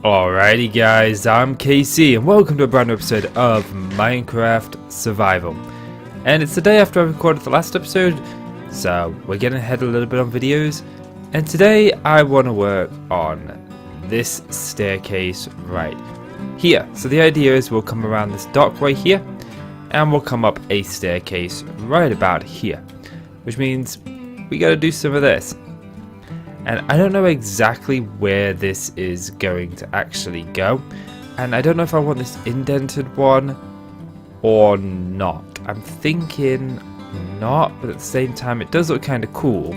Alrighty guys, I'm KC and welcome to a brand new episode of Minecraft Survival. And it's the day after I recorded the last episode, so we're getting ahead a little bit on videos. And today I want to work on this staircase right here. So the idea is we'll come around this dock right here and we'll come up a staircase right about here. Which means we gotta do some of this. And I don't know exactly where this is going to actually go. And I don't know if I want this indented one or not. I'm thinking not, but at the same time it does look kind of cool.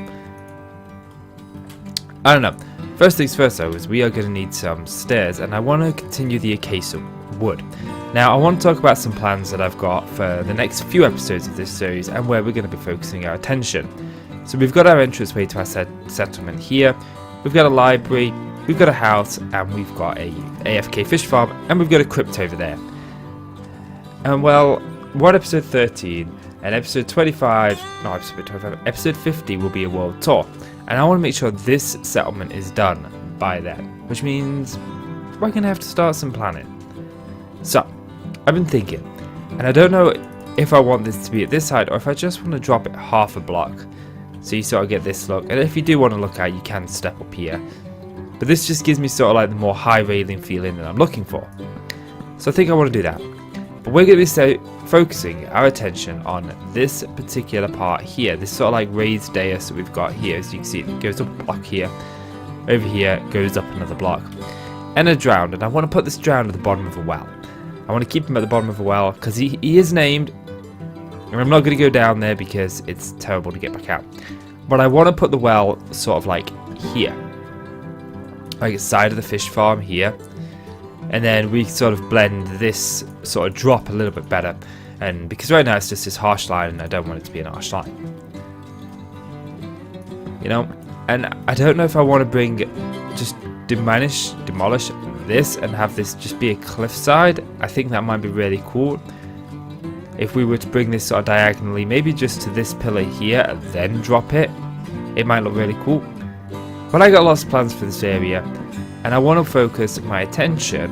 I don't know. First things first though is we are going to need some stairs and I want to continue the acacia wood. Now I want to talk about some plans that I've got for the next few episodes of this series and where we're going to be focusing our attention. So we've got our entranceway to our settlement here, we've got a library, we've got a house, and we've got a AFK fish farm, and we've got a crypt over there. And well, we're on episode 13, and episode 50 will be a world tour. And I want to make sure this settlement is done by then, which means we're going to have to start some planning. So, I've been thinking, and I don't know if I want this to be at this side, or if I just want to drop it half a block. So you sort of get this look, and if you do want to look at it, you can step up here. But this just gives me sort of like the more high railing feeling that I'm looking for. So I think I want to do that. But we're going to be focusing our attention on this particular part here. This sort of like raised dais that we've got here. As you can see, it goes up a block here. Over here, goes up another block. And a drowned, and I want to put this drowned at the bottom of a well. I want to keep him at the bottom of a well, because he is named. And I'm not going to go down there because it's terrible to get back out. But I want to put the well sort of like here. Like the side of the fish farm here. And then we sort of blend this sort of drop a little bit better. And because right now it's just this harsh line and I don't want it to be an harsh line. You know? And I don't know if I want to bring, just demolish this and have this just be a cliffside. I think that might be really cool. If we were to bring this sort of diagonally, maybe just to this pillar here and then drop it, it might look really cool. But I got lots of plans for this area, and I want to focus my attention,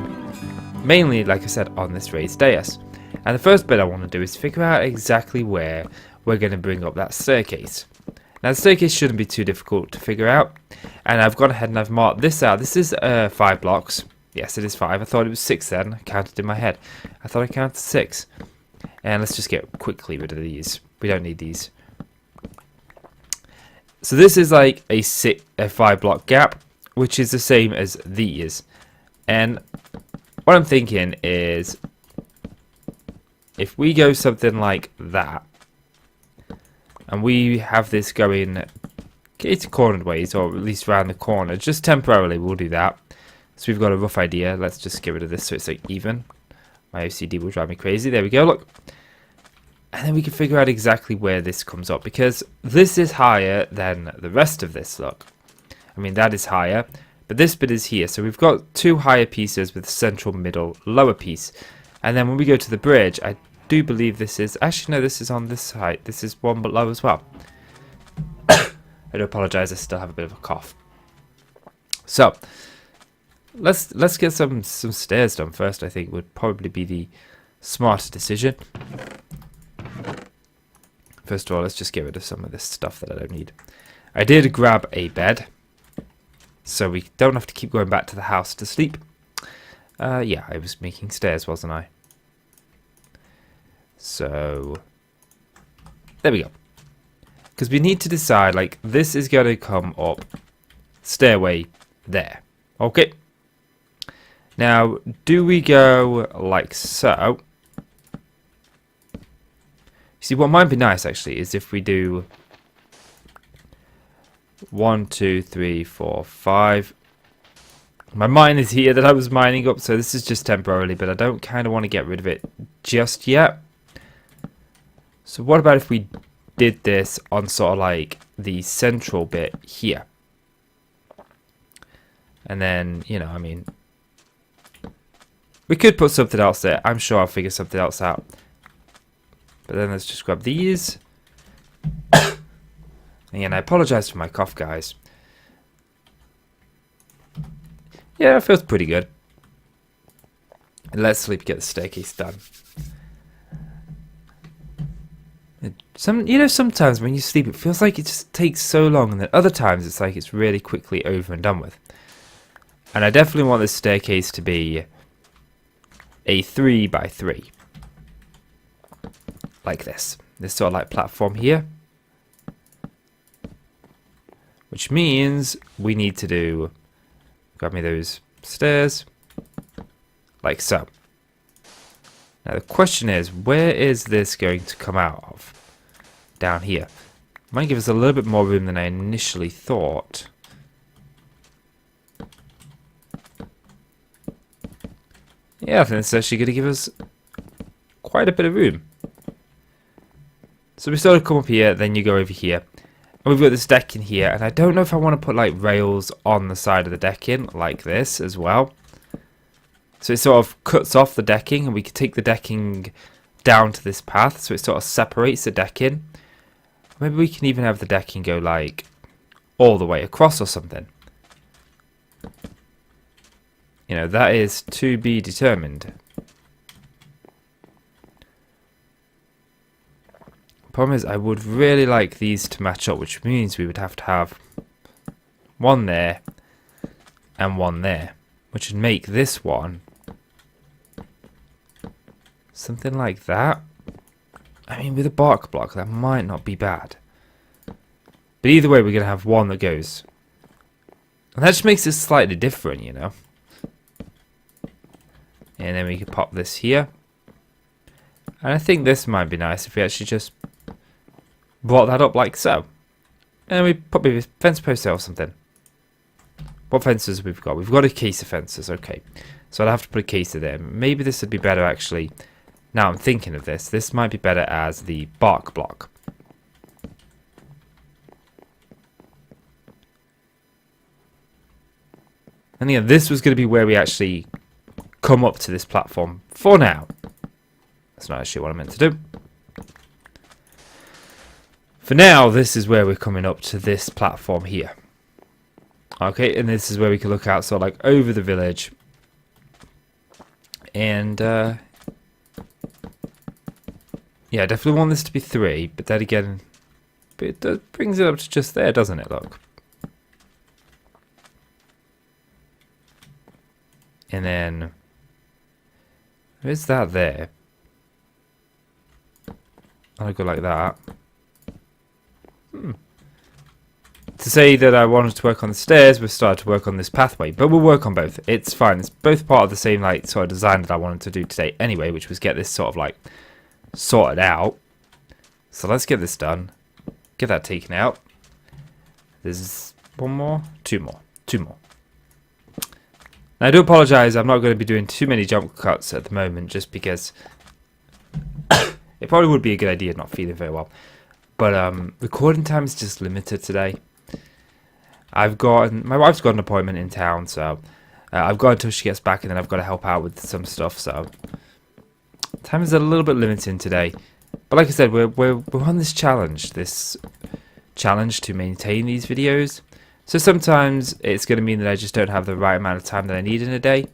mainly, like I said, on this raised dais. And the first bit I want to do is figure out exactly where we're going to bring up that staircase. Now the staircase shouldn't be too difficult to figure out, and I've gone ahead and I've marked this out. This is 5 blocks. Yes, it is 5. I thought it was 6 then. I counted in my head. I thought I counted 6. And let's just get quickly rid of these. We don't need these. So this is like a 5 block gap, which is the same as these. And what I'm thinking is, if we go something like that, and we have this going cornered ways, or at least around the corner, just temporarily, we'll do that. So we've got a rough idea. Let's just get rid of this so it's like even. My OCD will drive me crazy. There we go, look. And then we can figure out exactly where this comes up, because this is higher than the rest of this, look. I mean, that is higher, but this bit is here. So we've got 2 higher pieces with central, middle, lower piece. And then when we go to the bridge, I do believe this is... Actually, no, this is on this height. This is one below as well. I do apologise, I still have a bit of a cough. So... Let's get some stairs done first. I think would probably be the smarter decision. First of all, let's just get rid of some of this stuff that I don't need. I did grab a bed, so we don't have to keep going back to the house to sleep. Yeah, I was making stairs, wasn't I? So there we go. Because we need to decide, like, this is going to come up stairway there. Okay. Now, do we go like so? See, what might be nice actually is if we do 1, 2, 3, 4, 5. My mine is here that I was mining up, so this is just temporarily, but I don't kind of want to get rid of it just yet. So what about if we did this on sort of like the central bit here? And then, you know, I mean... we could put something else there. I'm sure I'll figure something else out. But then let's just grab these. Again, I apologize for my cough, guys. Yeah, it feels pretty good. And let's sleep, get the staircase done. Sometimes when you sleep, it feels like it just takes so long, and then other times it's like it's really quickly over and done with. And I definitely want this staircase to be a 3 by 3. Like this. This sort of like platform here. Which means we need to do, grab me those stairs, like so. Now the question is, where is this going to come out of? Down here. Might give us a little bit more room than I initially thought. Yeah, I think it's actually going to give us quite a bit of room. So we sort of come up here, then you go over here. And we've got this deck in here, and I don't know if I want to put like rails on the side of the decking like this as well. So it sort of cuts off the decking, and we could take the decking down to this path, so it sort of separates the decking. Maybe we can even have the decking go like all the way across or something. You know, that is to be determined. Problem is, I would really like these to match up, which means we would have to have one there and one there, which would make this one something like that. I mean, with a bark block, that might not be bad. But either way, we're going to have one that goes. And that just makes it slightly different, you know. And then we can pop this here. And I think this might be nice if we actually just brought that up like so. And we put maybe a fence post there or something. What fences we've got? We've got a case of fences, okay. So I'll have to put a case there. Maybe this would be better actually. Now I'm thinking of this. This might be better as the bark block. And yeah, this was going to be where we actually come up to this platform for now. That's not actually what I meant to do. For now, this is where we're coming up to this platform here. Okay, and this is where we can look out, so like over the village. And yeah, I definitely want this to be 3, but then again, it brings it up to just there, doesn't it? Look. And then, is that there? I'll go like that. To say that I wanted to work on the stairs, we've started to work on this pathway, but we'll work on both. It's fine. It's both part of the same like sort of design that I wanted to do today anyway, which was get this sort of like sorted out. So let's get this done. Get that taken out. There's one more, two more. Now, I do apologise, I'm not going to be doing too many jump cuts at the moment, just because it probably would be a good idea, not feeling very well. But recording time is just limited today. My wife's got an appointment in town, so I've got until she gets back, and then I've got to help out with some stuff. So time is a little bit limited today. But like I said, we're on this challenge to maintain these videos. So sometimes it's going to mean that I just don't have the right amount of time that I need in a day,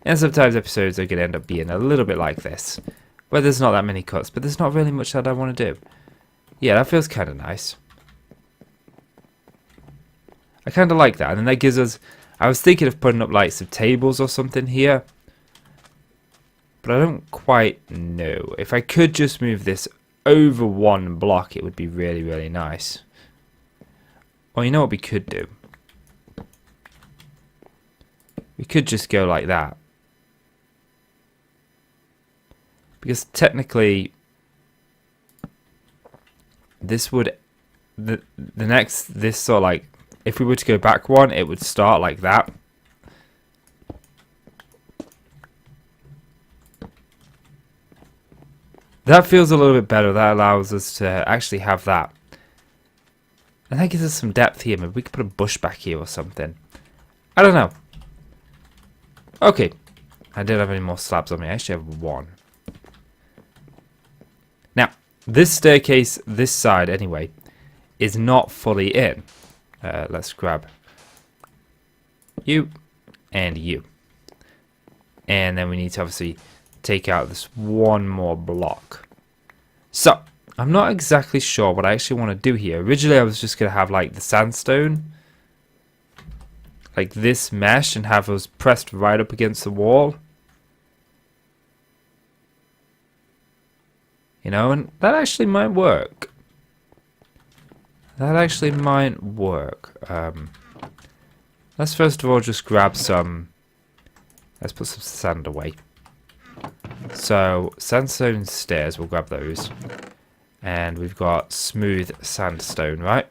and sometimes episodes are going to end up being a little bit like this, where there's not that many cuts, but there's not really much that I want to do. Yeah, that feels kind of nice. I kind of like that, and then that gives us... I was thinking of putting up like some tables or something here, but I don't quite know. If I could just move this over one block, it would be really, really nice. Well, you know what we could do? We could just go like that. Because technically, this would... this sort of like... If we were to go back one, it would start like that. That feels a little bit better. That allows us to actually have that. And that gives us some depth here. Maybe we could put a bush back here or something. I don't know. Okay. I didn't have any more slabs on me. I actually have one. Now, this staircase, this side anyway, is not fully in. Let's grab you and you. And then we need to obviously take out this one more block. So, I'm not exactly sure what I actually want to do here. Originally, I was just going to have like the sandstone, like this mesh, and have us pressed right up against the wall. You know, and that actually might work. That actually might work. Let's first of all just grab some. Let's put some sand away. So, sandstone stairs, we'll grab those. And we've got smooth sandstone, right?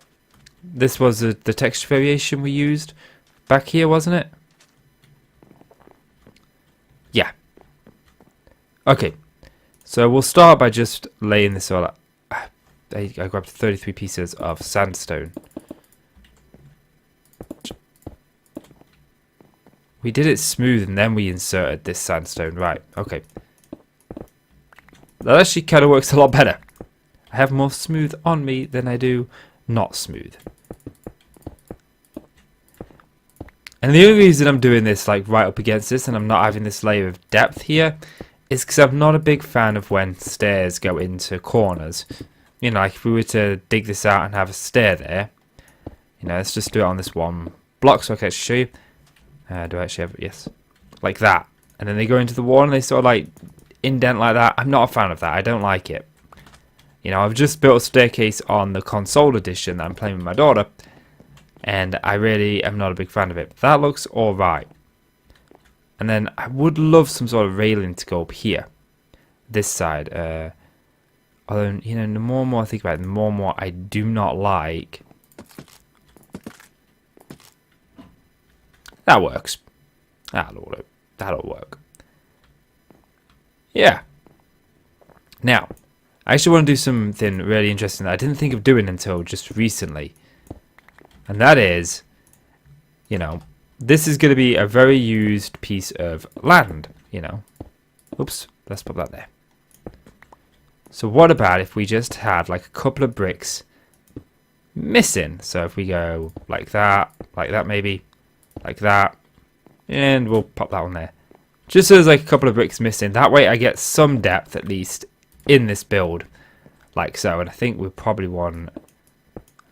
This was the texture variation we used back here, wasn't it? Yeah. Okay. So we'll start by just laying this all up. I grabbed 33 pieces of sandstone. We did it smooth and then we inserted this sandstone. Right, okay. That actually kind of works a lot better. I have more smooth on me than I do not smooth. And the only reason I'm doing this like right up against this and I'm not having this layer of depth here is because I'm not a big fan of when stairs go into corners. You know, like if we were to dig this out and have a stair there, you know, let's just do it on this one block so I can actually show you. Do I actually have it? Yes. Like that. And then they go into the wall and they sort of like indent like that. I'm not a fan of that. I don't like it. You know, I've just built a staircase on the console edition that I'm playing with my daughter. And I really am not a big fan of it. But that looks alright. And then I would love some sort of railing to go up here. This side. Although, you know, the more and more I think about it, the more and more I do not like. That works. That'll work. Yeah. Now, I actually want to do something really interesting that I didn't think of doing until just recently. And that is, you know, this is going to be a very used piece of land, you know. Oops, let's put that there. So what about if we just had like a couple of bricks missing? So if we go like that maybe, like that, and we'll pop that one there. Just so there's like a couple of bricks missing. That way I get some depth at least in this build. Like so. And I think we probably want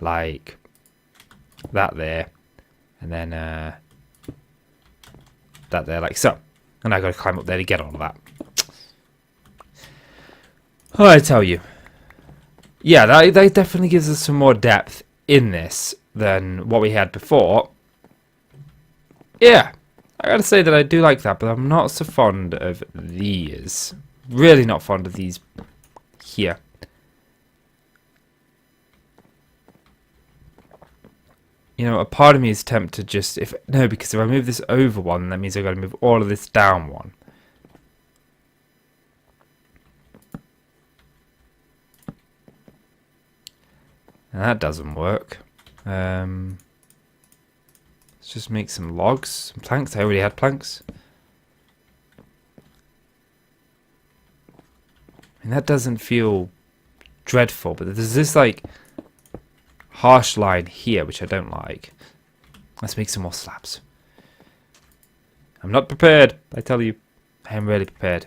like that there. And then that there like so. And I gotta climb up there to get all of that. Oh, I tell you. Yeah, that definitely gives us some more depth in this than what we had before. Yeah, I gotta say that I do like that, but I'm not so fond of these. Really not fond of these here. You know, a part of me is tempted just because if I move this over one, that means I've got to move all of this down one. And that doesn't work. Let's just make some logs, some planks. I already had planks. And that doesn't feel dreadful, but there's this like harsh line here which I don't like. Let's make some more slabs. I'm not prepared, I tell you. I am really prepared.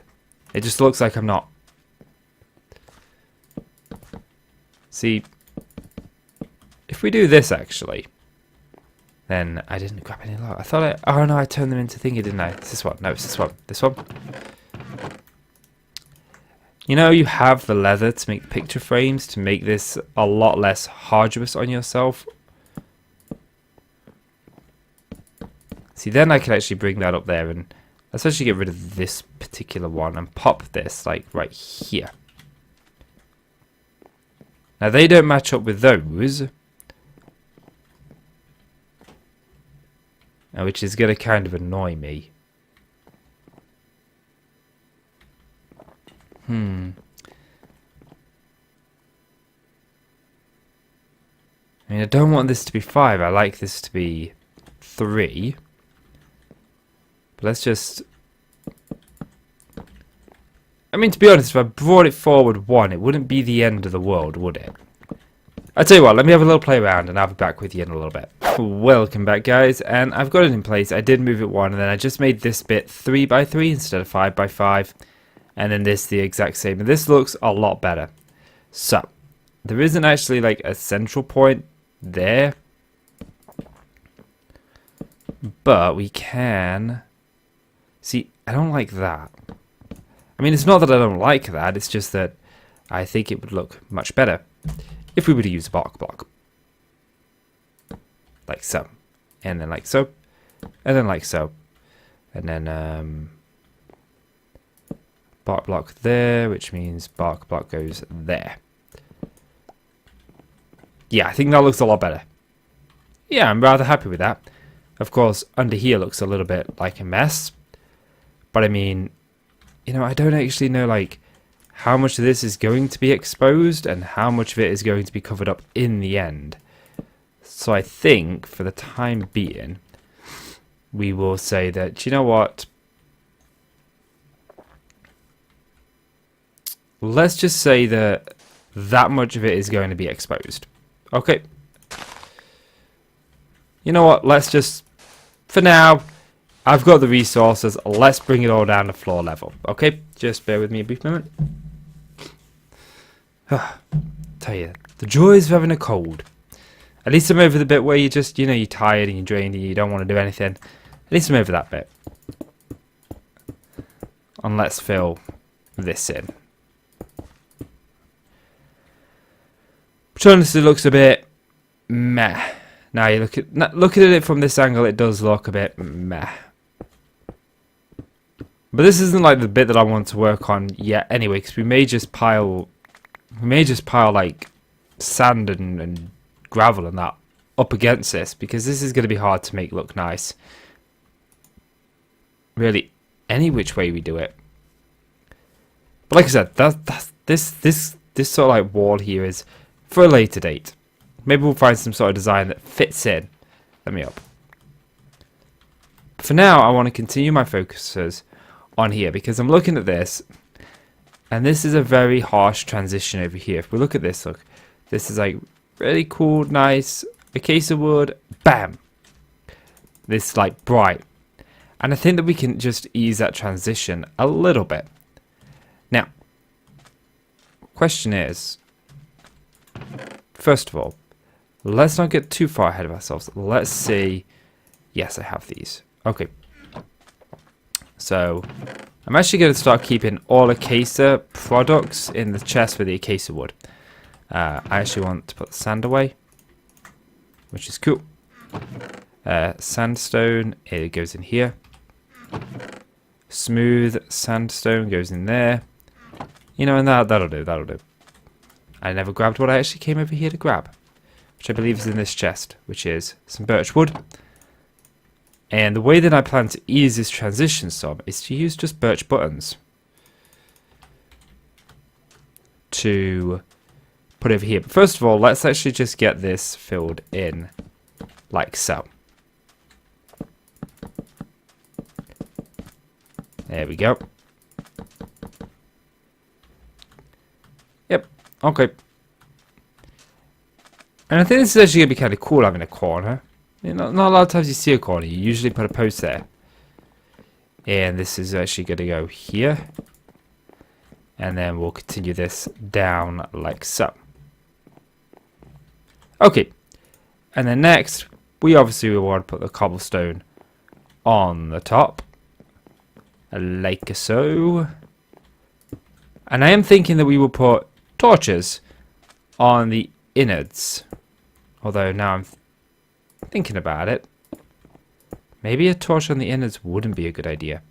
It just looks like I'm not. See, if we do this actually, then I didn't grab any log. I thought oh no, I turned them into thingy, didn't I? It's this one. No, it's this one. This one. You know, you have the leather to make picture frames to make this a lot less arduous on yourself. See, then I can actually bring that up there and let's actually get rid of this particular one and pop this like right here. Now they don't match up with those, which is going to kind of annoy me. I mean, I don't want this to be 5. I like this to be 3. But let's just... I mean, to be honest, if I brought it forward 1, it wouldn't be the end of the world, would it? I tell you what, let me have a little play around and I'll be back with you in a little bit. Welcome back, guys, and I've got it in place. I did move it one, and then I just made this bit 3x3 instead of 5x5, and then this the exact same, and this looks a lot better. So there isn't actually like a central point there, but we can see. I don't like that. I mean, it's not that I don't like that, it's just that I think it would look much better if we were to use a bark block. Like so. And then like so. And then like so. And then bark block there, which means bark block goes there. Yeah, I think that looks a lot better. Yeah, I'm rather happy with that. Of course, under here looks a little bit like a mess. But I mean, you know, I don't actually know like how much of this is going to be exposed and how much of it is going to be covered up in the end. So I think for the time being, we will say that, you know what? Let's just say that that much of it is going to be exposed. Okay. You know what? Let's just, for now, I've got the resources. Let's bring it all down to floor level. Okay? Just bear with me a brief moment. Tell you, the joys of having a cold. At least I'm over the bit where you just, you know, you're tired and you're drained and you don't want to do anything. At least I'm over that bit. And let's fill this in. Which honestly looks a bit meh. Now you look at it from this angle, it does look a bit meh. But this isn't like the bit that I want to work on yet anyway, because we may just pile like sand and gravel and that up against this, because this is going to be hard to make look nice. Really, any which way we do it. But like I said, this sort of like wall here is for a later date. Maybe we'll find some sort of design that fits in. Let me up. For now, I want to continue my focuses on here, because I'm looking at this, and this is a very harsh transition over here. If we look at this, look, this is like really cool, nice, acacia wood, bam. This like bright. And I think that we can just ease that transition a little bit. Now, question is, first of all, let's not get too far ahead of ourselves. Let's see. Yes, I have these. Okay. So, I'm actually going to start keeping all acacia products in the chest with the acacia wood. I actually want to put the sand away, which is cool. Sandstone, it goes in here. Smooth sandstone goes in there. You know, and that'll do. I never grabbed what I actually came over here to grab, which I believe is in this chest, which is some birch wood. And the way that I plan to ease this transition some is to use just birch buttons to put over here. But first of all, let's actually just get this filled in like so. There we go. Yep, okay. And I think this is actually going to be kind of cool having a corner. You know, not a lot of times you see a corner. You usually put a post there. And this is actually going to go here. And then we'll continue this down like so. Okay. And then next, we obviously will want to put the cobblestone on the top. Like so. And I am thinking that we will put torches on the innards. Although now I'm thinking about it, maybe a torch on the innards wouldn't be a good idea,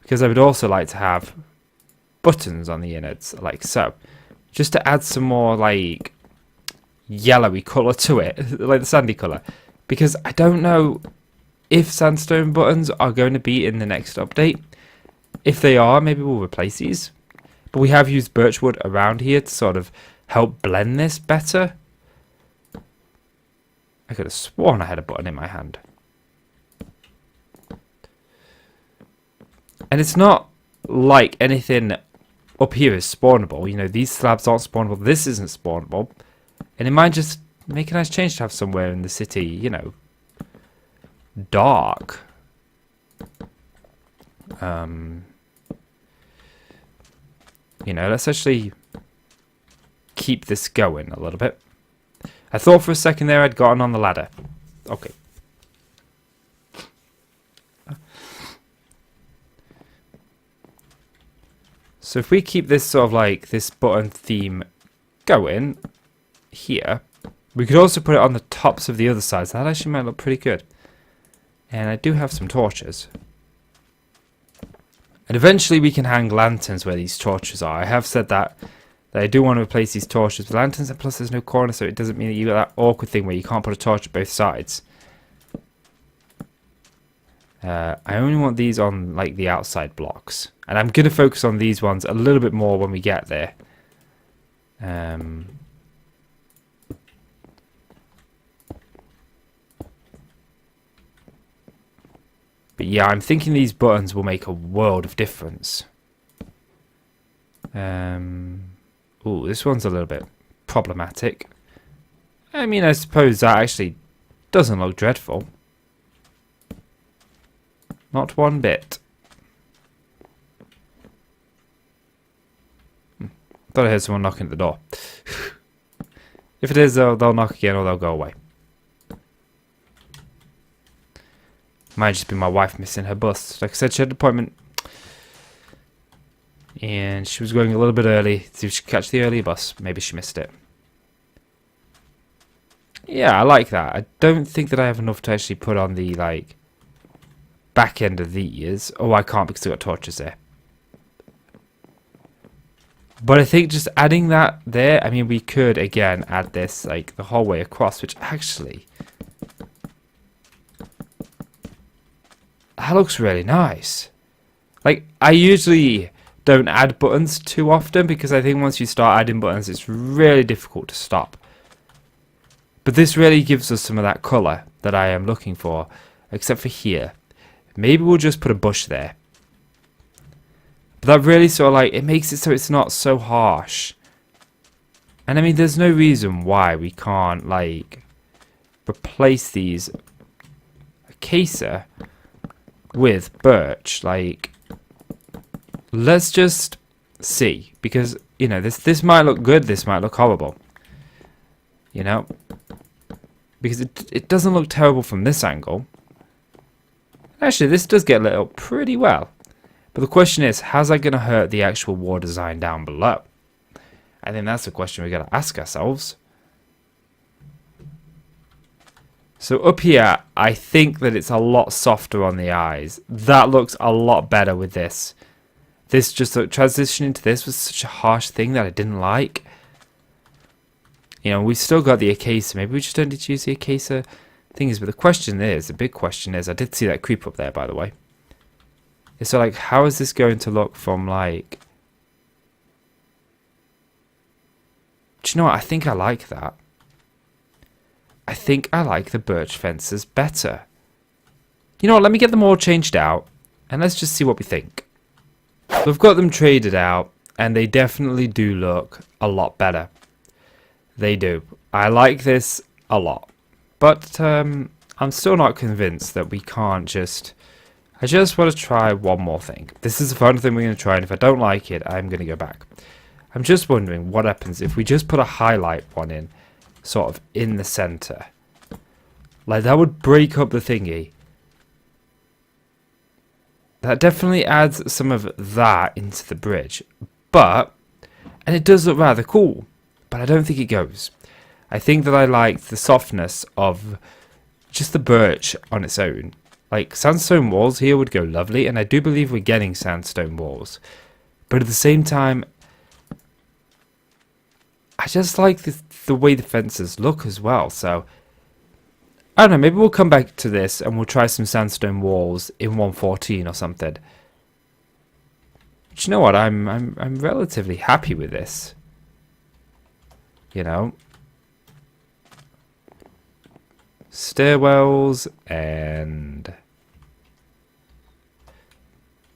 because I would also like to have buttons on the innards like so, just to add some more like yellowy colour to it, like the sandy colour, because I don't know if sandstone buttons are going to be in the next update. If they are, maybe we'll replace these, but we have used birchwood around here to sort of help blend this better. I could have sworn I had a button in my hand. And it's not like anything up here is spawnable. You know, these slabs aren't spawnable. This isn't spawnable. And it might just make a nice change to have somewhere in the city, you know, dark. You know, let's actually keep this going a little bit. I thought for a second there I'd gotten on the ladder. Okay. So if we keep this sort of like this button theme going here, we could also put it on the tops of the other sides. That actually might look pretty good. And I do have some torches. And eventually we can hang lanterns where these torches are. I have said that I do want to replace these torches with lanterns, and plus there's no corner, so it doesn't mean that you got that awkward thing where you can't put a torch at both sides. I only want these on like the outside blocks, and I'm going to focus on these ones a little bit more when we get there. But yeah, I'm thinking these buttons will make a world of difference. Ooh, this one's a little bit problematic. I mean, I suppose that actually doesn't look dreadful. Not one bit. Thought I heard someone knocking at the door. If it is, they'll knock again or they'll go away. Might just be my wife missing her bus. Like I said, she had an appointment. And she was going a little bit early to see if she could catch the early bus. Maybe she missed it. Yeah, I like that. I don't think that I have enough to actually put on the, like, back end of these. Oh, I can't because I've got torches there. But I think just adding that there, I mean, we could, again, add this, like, the whole way across, which actually... that looks really nice. Like, I usually don't add buttons too often because I think once you start adding buttons, it's really difficult to stop. But this really gives us some of that colour that I am looking for, except for here. Maybe we'll just put a bush there. But that really sort of like, it makes it so it's not so harsh. And I mean, there's no reason why we can't, like, replace these acacia with birch. Like, let's just see, because you know this might look good, this might look horrible, you know, because it doesn't look terrible from this angle. Actually, this does get lit up pretty well, but the question is, how's that going to hurt the actual wall design down below? I think that's the question we got to ask ourselves. So up here, I think that it's a lot softer on the eyes. That looks a lot better with this. This just transitioning to this was such a harsh thing that I didn't like. You know, we've still got the acacia. Maybe we just don't need to use the acacia things. But the question is, the big question is, I did see that creep up there, by the way. So, like, how is this going to look from, like... do you know what? I think I like that. I think I like the birch fences better. You know what? Let me get them all changed out. And let's just see what we think. So I've got them traded out, and they definitely do look a lot better. They do. I like this a lot. But I'm still not convinced that we can't just... I just want to try one more thing. This is the fun thing we're going to try, and if I don't like it, I'm going to go back. I'm just wondering what happens if we just put a highlight one in, sort of in the center. Like, that would break up the thingy. That definitely adds some of that into the bridge. But, and it does look rather cool, but I don't think it goes. I think that I like the softness of just the birch on its own. Like, sandstone walls here would go lovely, and I do believe we're getting sandstone walls. But at the same time, I just like the way the fences look as well. So, I don't know, maybe we'll come back to this and we'll try some sandstone walls in 1.14 or something. But you know what? I'm relatively happy with this. You know, stairwells and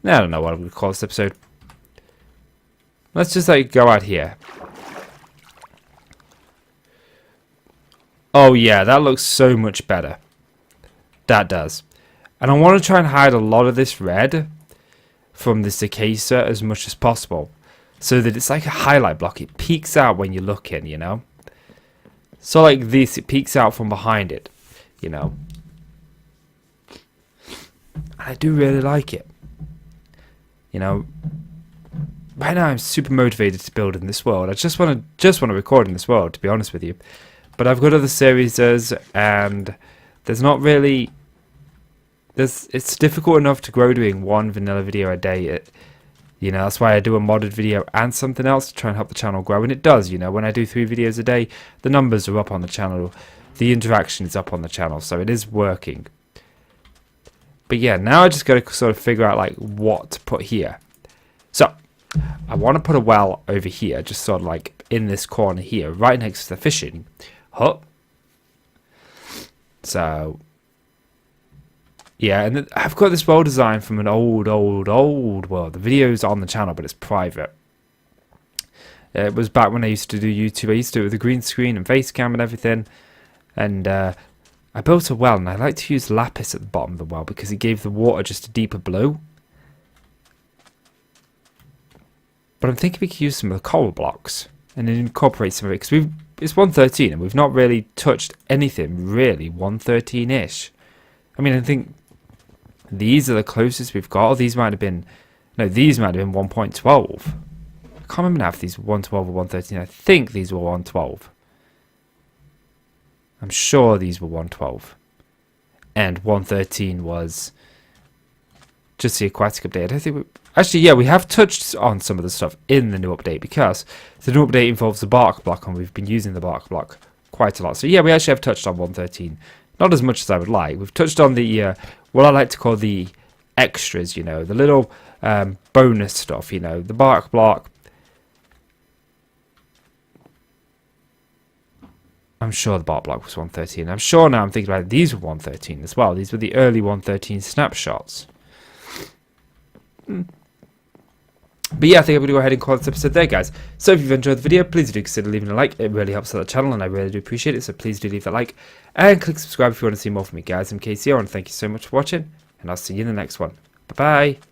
I don't know what I'm gonna call this episode. Let's just like go out here. Oh yeah, that looks so much better. That does. And I want to try and hide a lot of this red from this Acacia as much as possible, so that it's like a highlight block. It peeks out when you look in, you know. So like this, it peeks out from behind it, you know. I do really like it. You know, right now I'm super motivated to build in this world. I just want to record in this world, to be honest with you. But I've got other series, and there's not really. It's difficult enough to grow doing one vanilla video a day. You know, that's why I do a modded video and something else to try and help the channel grow. And it does, you know, when I do 3 videos a day, the numbers are up on the channel. The interaction is up on the channel, so it is working. But yeah, now I just got to sort of figure out like what to put here. So, I want to put a well over here, just sort of like in this corner here, right next to the fishing hut. So, yeah, and I've got this well design from an old world. The video's on the channel, but it's private. It was back when I used to do YouTube. I used to do it with a green screen and face cam and everything. And I built a well, and I like to use lapis at the bottom of the well because it gave the water just a deeper blue. But I'm thinking we could use some of the coral blocks and then incorporate some of it, because it's 113 and we've not really touched anything really 113-ish. I mean, I think these are the closest we've got. Or these might have been, no, these might have been 1.12. I can't remember now if these were 112 or 113. I think these were 112. I'm sure these were 112. And 113 was just the aquatic update. I don't think we... Actually, yeah, we have touched on some of the stuff in the new update, because the new update involves the bark block, and we've been using the bark block quite a lot. So yeah, we actually have touched on 113. Not as much as I would like. We've touched on the, what I like to call the extras, you know, the little bonus stuff, you know, the bark block. I'm sure the bark block was 113. I'm sure now I'm thinking about it, these were 113 as well. These were the early 113 snapshots. But yeah, I think I'm going to go ahead and call this episode there, guys. So if you've enjoyed the video, please do consider leaving a like. It really helps out the channel, and I really do appreciate it. So please do leave that like and click subscribe if you want to see more from me, guys. I'm KC. I want to thank you so much for watching, and I'll see you in the next one. Bye-bye.